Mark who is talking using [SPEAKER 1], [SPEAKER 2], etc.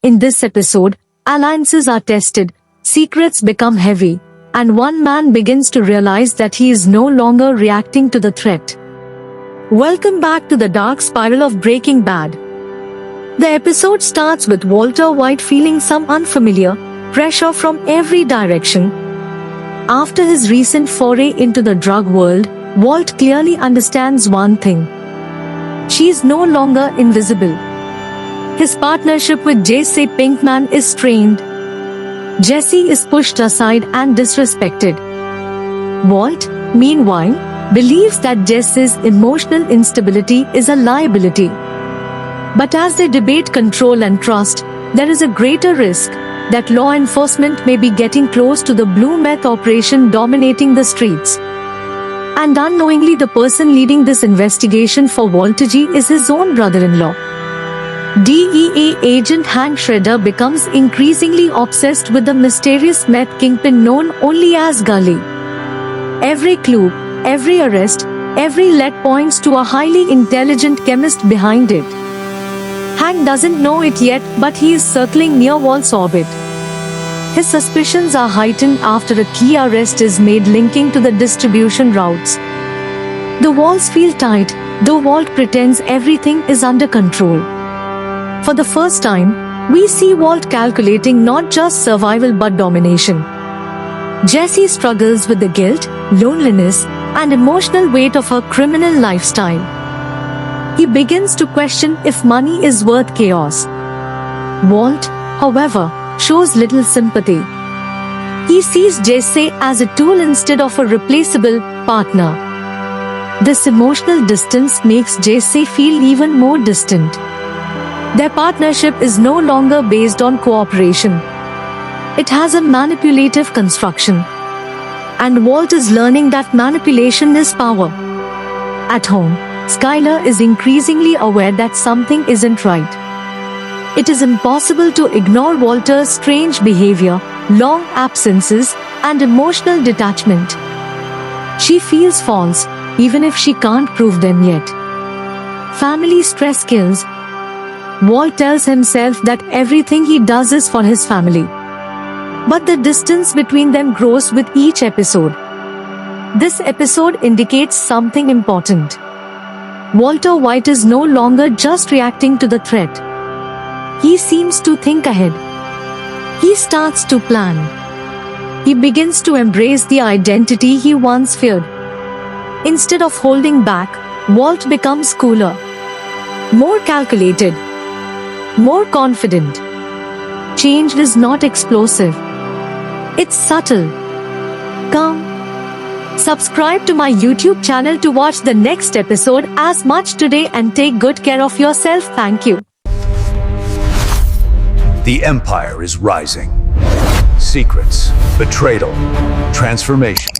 [SPEAKER 1] In this episode, alliances are tested, secrets become heavy, and one man begins to realize that he is no longer reacting to the threat. Welcome back to the dark spiral of Breaking Bad. The episode starts with Walter White feeling some unfamiliar pressure from every direction. After his recent foray into the drug world, Walt clearly understands one thing. She is no longer invisible. His partnership with Jesse Pinkman is strained. Jesse is pushed aside and disrespected. Walt, meanwhile, believes that Jesse's emotional instability is a liability. But as they debate control and trust, there is a greater risk that law enforcement may be getting close to the blue meth operation dominating the streets. And unknowingly, the person leading this investigation for Walter G is his own brother-in-law. DEA agent Hank Shredder becomes increasingly obsessed with the mysterious meth kingpin known only as Gully. Every clue, every arrest, every lead points to a highly intelligent chemist behind it. Hank doesn't know it yet, but he is circling near Walt's orbit. His suspicions are heightened after a key arrest is made linking to the distribution routes. The walls feel tight, though Walt pretends everything is under control. For the first time, we see Walt calculating not just survival but domination. Jesse struggles with the guilt, loneliness, and emotional weight of her criminal lifestyle. He begins to question if money is worth chaos. Walt, however, shows little sympathy. He sees Jesse as a tool instead of a replaceable partner. This emotional distance makes Jesse feel even more distant. Their partnership is no longer based on cooperation. It has a manipulative construction. And Walt is learning that manipulation is power. At home, Skyler is increasingly aware that something isn't right. It is impossible to ignore Walter's strange behavior, long absences, and emotional detachment. She feels false, even if she can't prove them yet. Family stress kills. Walt tells himself that everything he does is for his family. But the distance between them grows with each episode. This episode indicates something important. Walter White is no longer just reacting to the threat. He seems to think ahead. He starts to plan. He begins to embrace the identity he once feared. Instead of holding back, Walt becomes cooler, more calculated, more confident. Change is not explosive. It's subtle, calm. Subscribe to my YouTube channel to watch the next episode as much today and take good care of yourself. Thank you.
[SPEAKER 2] The Empire is rising. Secrets, betrayal, transformation.